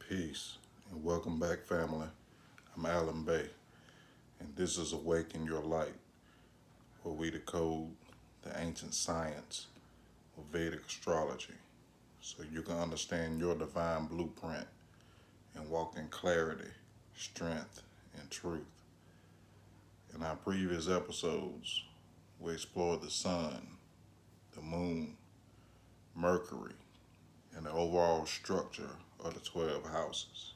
Peace and welcome back, family. I'm Allen Bey, and this is Awaken Your Light, where we decode the ancient science of Vedic Astrology so you can understand your divine blueprint and walk in clarity, strength, and truth. In our previous episodes, we explored the sun, the moon, Mercury, and the overall structure of the 12 houses.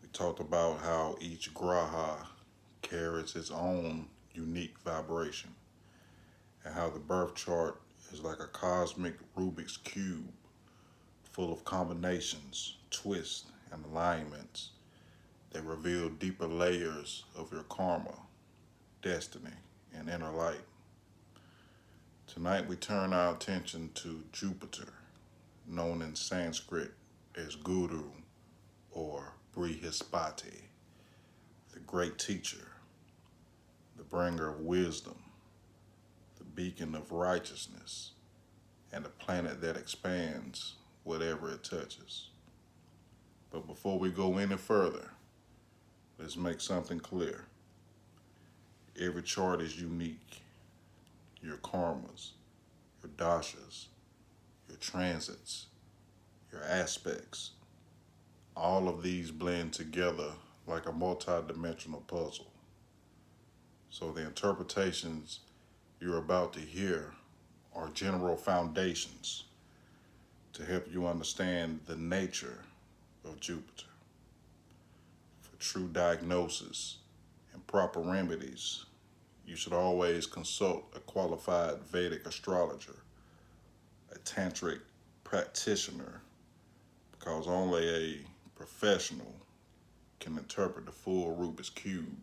We talked about how each graha carries its own unique vibration and how the birth chart is like a cosmic Rubik's Cube full of combinations, twists, and alignments that reveal deeper layers of your karma, destiny, and inner light. Tonight we turn our attention to Jupiter, known in Sanskrit as Guru or Brihaspati, the great teacher, the bringer of wisdom, the beacon of righteousness, and the planet that expands whatever it touches. But before we go any further, let's make something clear. Every chart is unique. Your karmas, your dashas, your transits, your aspects, all of these blend together like a multi-dimensional puzzle. So the interpretations you're about to hear are general foundations to help you understand the nature of Jupiter. For true diagnosis and proper remedies, you should always consult a qualified Vedic astrologer, a tantric practitioner, because only a professional can interpret the full Rubik's Cube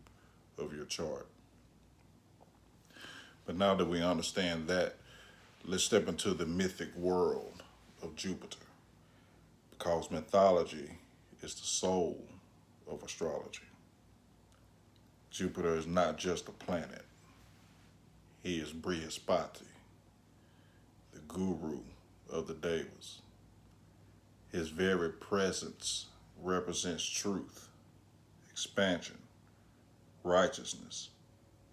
of your chart. But now that we understand that, let's step into the mythic world of Jupiter, because mythology is the soul of astrology. Jupiter is not just a planet. He is Brihaspati, the guru of the Devas. His very presence represents truth, expansion, righteousness,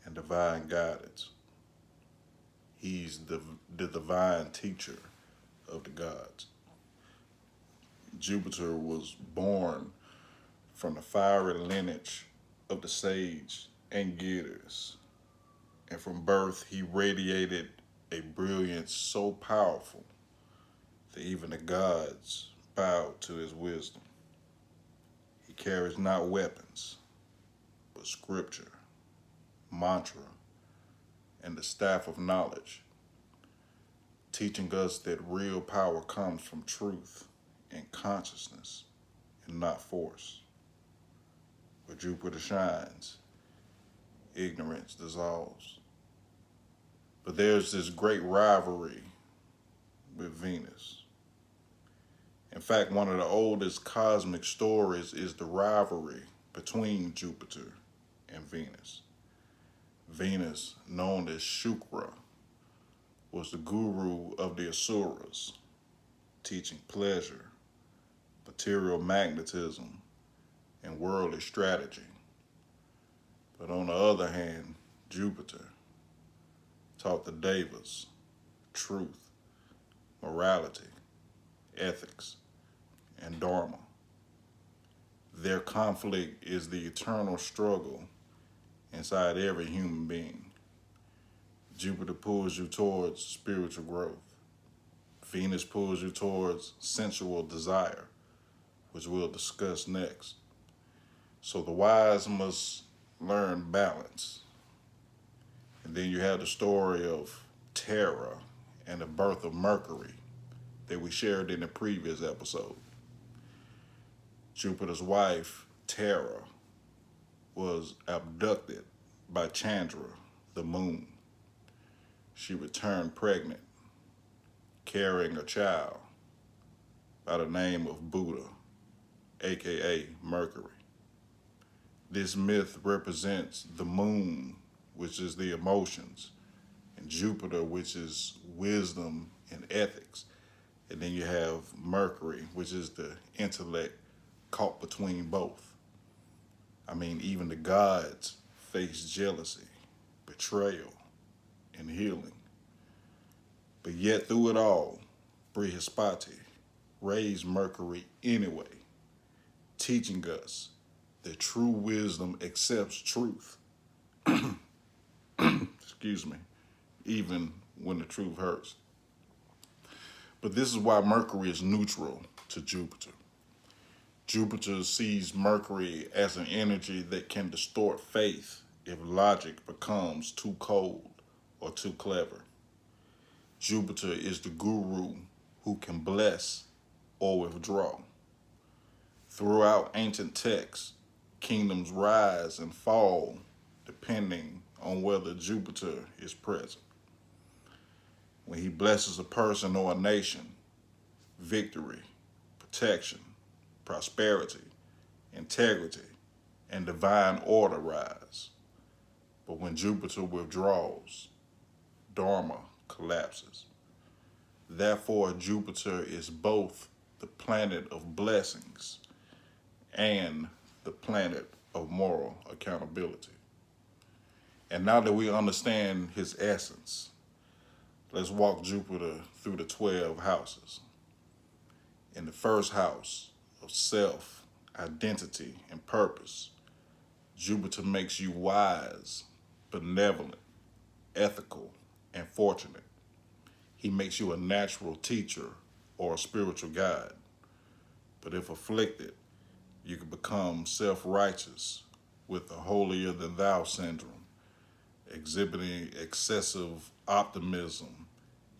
and divine guidance. He's the divine teacher of the gods. Jupiter was born from the fiery lineage of the sage Angiras, and from birth he radiated a brilliance so powerful that even the gods bowed to his wisdom. He carries not weapons, but scripture, mantra, and the staff of knowledge, teaching us that real power comes from truth and consciousness and not force. Where Jupiter shines, ignorance dissolves. But there's this great rivalry with Venus. In fact, one of the oldest cosmic stories is the rivalry between Jupiter and Venus. Venus, known as Shukra, was the guru of the Asuras, teaching pleasure, material magnetism, and worldly strategy. But on the other hand, Jupiter taught the Devas truth, morality, ethics, and dharma. Their conflict is the eternal struggle inside every human being. Jupiter pulls you towards spiritual growth. Venus pulls you towards sensual desire, which we'll discuss next. So the wise must learn balance. And then you have the story of Terra and the birth of Mercury that we shared in the previous episode. Jupiter's wife, Terra, was abducted by Chandra, the moon. She returned pregnant, carrying a child by the name of Buddha, aka Mercury. This myth represents the moon, which is the emotions, and Jupiter, which is wisdom and ethics. And then you have Mercury, which is the intellect, caught between both. I mean, even the gods face jealousy, betrayal, and healing. But yet, through it all, Brihaspati raised Mercury anyway, teaching us that true wisdom accepts truth. Excuse me, even when the truth hurts. But this is why Mercury is neutral to Jupiter. Jupiter sees Mercury as an energy that can distort faith if logic becomes too cold or too clever. Jupiter is the guru who can bless or withdraw. Throughout ancient texts, kingdoms rise and fall depending on whether Jupiter is present. When he blesses a person or a nation, victory, protection, prosperity, integrity, and divine order rise. But when Jupiter withdraws, Dharma collapses. Therefore, Jupiter is both the planet of blessings and the planet of moral accountability. And now that we understand his essence, let's walk Jupiter through the 12 houses. In the first house of self, identity, and purpose, Jupiter makes you wise, benevolent, ethical, and fortunate. He makes you a natural teacher or a spiritual guide. But if afflicted, you can become self-righteous with the holier than thou syndrome, exhibiting excessive optimism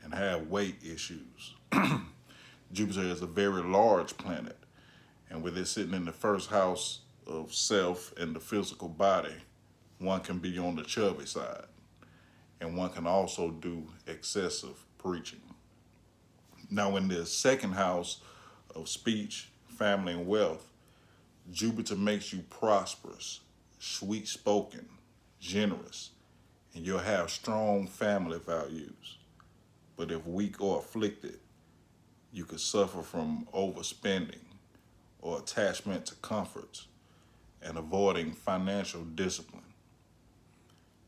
and have weight issues. Jupiter is a very large planet, and with it sitting in the first house of self and the physical body, one can be on the chubby side, and one can also do excessive preaching. Now, in the second house of speech, family, and wealth, Jupiter makes you prosperous, sweet-spoken, generous, and you'll have strong family values. But if weak or afflicted, you could suffer from overspending or attachment to comforts and avoiding financial discipline.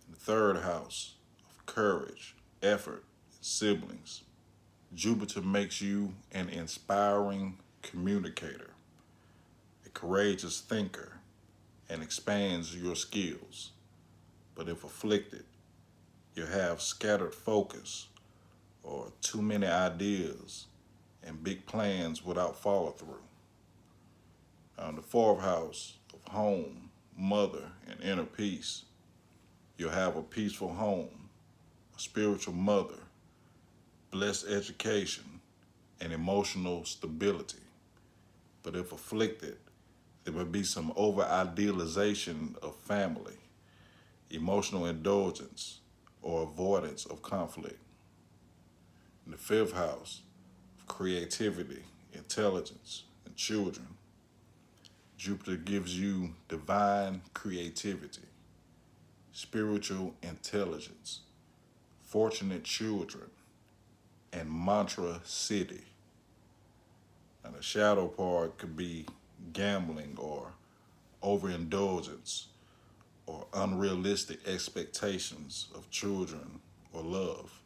In the third house of courage, effort, and siblings, Jupiter makes you an inspiring communicator, a courageous thinker, and expands your skills. But if afflicted, you have scattered focus or too many ideas and big plans without follow through. Now, in the fourth house of home, mother, and inner peace, you'll have a peaceful home, a spiritual mother, blessed education, and emotional stability. But if afflicted, there may be some over-idealization of family, emotional indulgence, or avoidance of conflict. In the fifth house of creativity, intelligence, and children, Jupiter gives you divine creativity, spiritual intelligence, fortunate children, and mantra city. And the shadow part could be gambling or overindulgence or unrealistic expectations of children or love.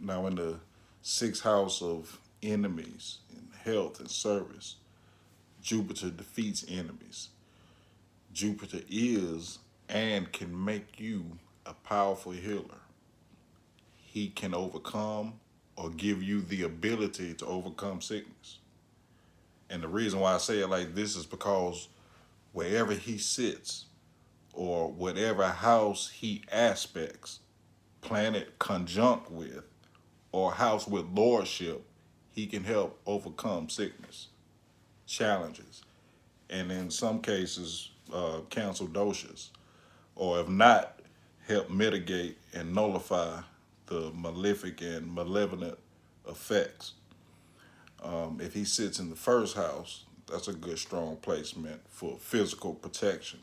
Now, in the sixth house of enemies in health and service, Jupiter defeats enemies. Jupiter is and can make you a powerful healer. He can overcome or give you the ability to overcome sickness. And the reason why I say it like this is because wherever he sits or whatever house he aspects, planet conjunct with, or house with lordship, he can help overcome sickness, challenges, and in some cases, cancel doshas, or if not, help mitigate and nullify the malefic and malevolent effects. If he sits in the first house, that's a good strong placement for physical protection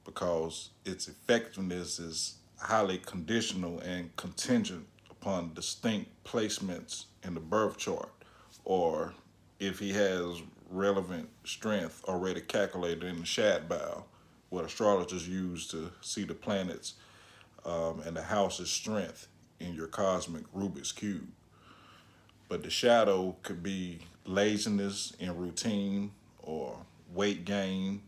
because its effectiveness is highly conditional and contingent upon distinct placements in the birth chart, or if he has relevant strength already calculated in the Shad Bow, what astrologers use to see the planets and the house's strength in your cosmic Rubik's Cube. But the shadow could be laziness in routine or weight gain,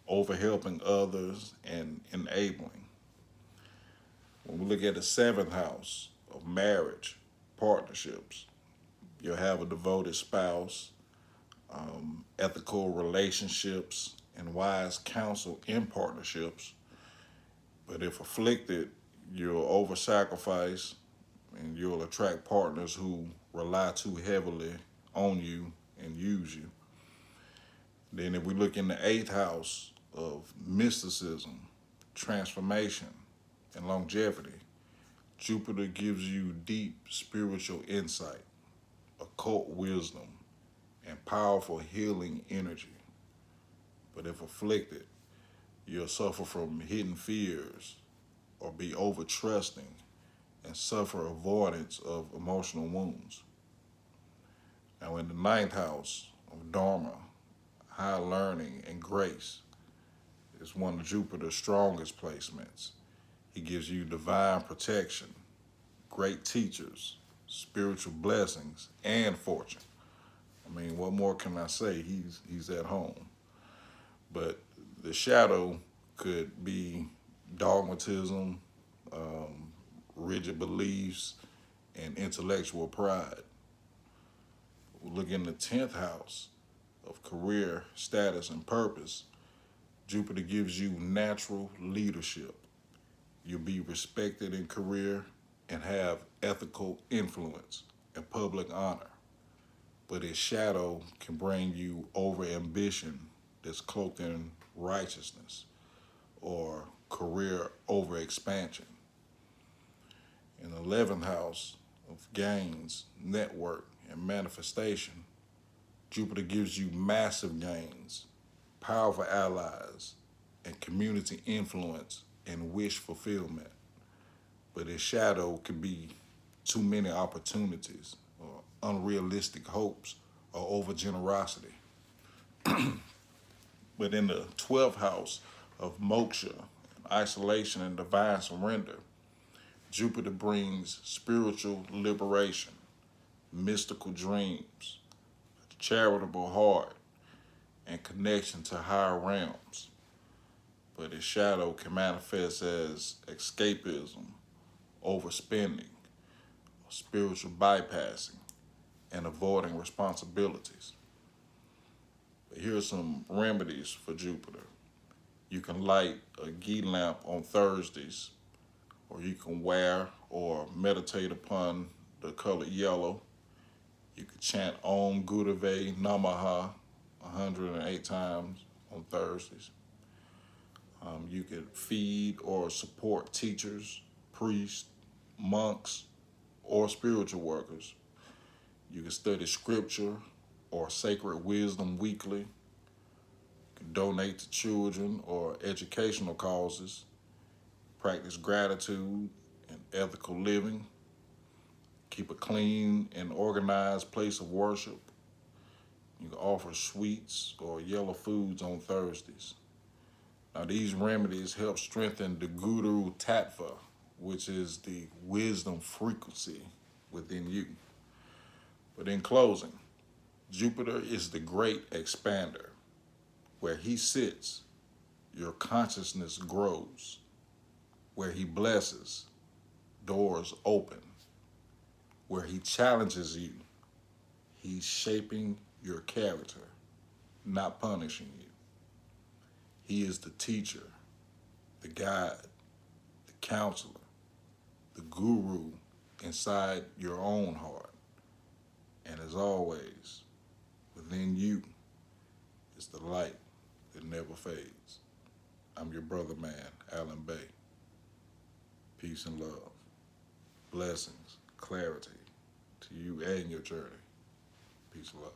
overhelping others, and enabling. When we look at the seventh house of marriage, partnerships, you'll have a devoted spouse, ethical relationships, and wise counsel in partnerships. But if afflicted, you'll over sacrifice and you'll attract partners who rely too heavily on you and use you. Then, if we look in the eighth house of mysticism, transformation, and longevity, Jupiter gives you deep spiritual insight, occult wisdom, and powerful healing energy. But if afflicted, you'll suffer from hidden fears or be over trusting and suffer avoidance of emotional wounds. Now, in the ninth house of Dharma, high learning and grace is one of Jupiter's strongest placements. He gives you divine protection, great teachers, spiritual blessings, and fortune. I mean, what more can I say? He's at home. But the shadow could be dogmatism, rigid beliefs, and intellectual pride. We look in the 10th house of career, status, and purpose. Jupiter gives you natural leadership. You'll be respected in career and have ethical influence and public honor. But its shadow can bring you over ambition that's cloaked in righteousness or career over expansion. In the 11th house of gains, network, and manifestation, Jupiter gives you massive gains, powerful allies, and community influence and wish fulfillment. But its shadow can be too many opportunities or unrealistic hopes or over generosity. But in the 12th house of moksha, isolation, and divine surrender, Jupiter brings spiritual liberation, mystical dreams, charitable heart, and connection to higher realms. But its shadow can manifest as escapism, overspending, spiritual bypassing, and avoiding responsibilities. But here are some remedies for Jupiter. You can light a ghee lamp on Thursdays, or you can wear or meditate upon the color yellow. You could chant Om Gurave Namaha 108 times on Thursdays. You could feed or support teachers, priests, monks, or spiritual workers. You can study scripture or sacred wisdom weekly. You can donate to children or educational causes. Practice gratitude and ethical living. Keep a clean and organized place of worship. You can offer sweets or yellow foods on Thursdays. Now, these remedies help strengthen the Guru Tattva, which is the wisdom frequency within you. But in closing, Jupiter is the great expander. Where he sits, your consciousness grows. Where he blesses, doors open. Where he challenges you, he's shaping your character, not punishing you. He is the teacher, the guide, the counselor, the guru inside your own heart. And as always, within you is the light that never fades. I'm your brother man, Allen Bey. Peace and love. Blessings, clarity to you and your journey. Peace and love.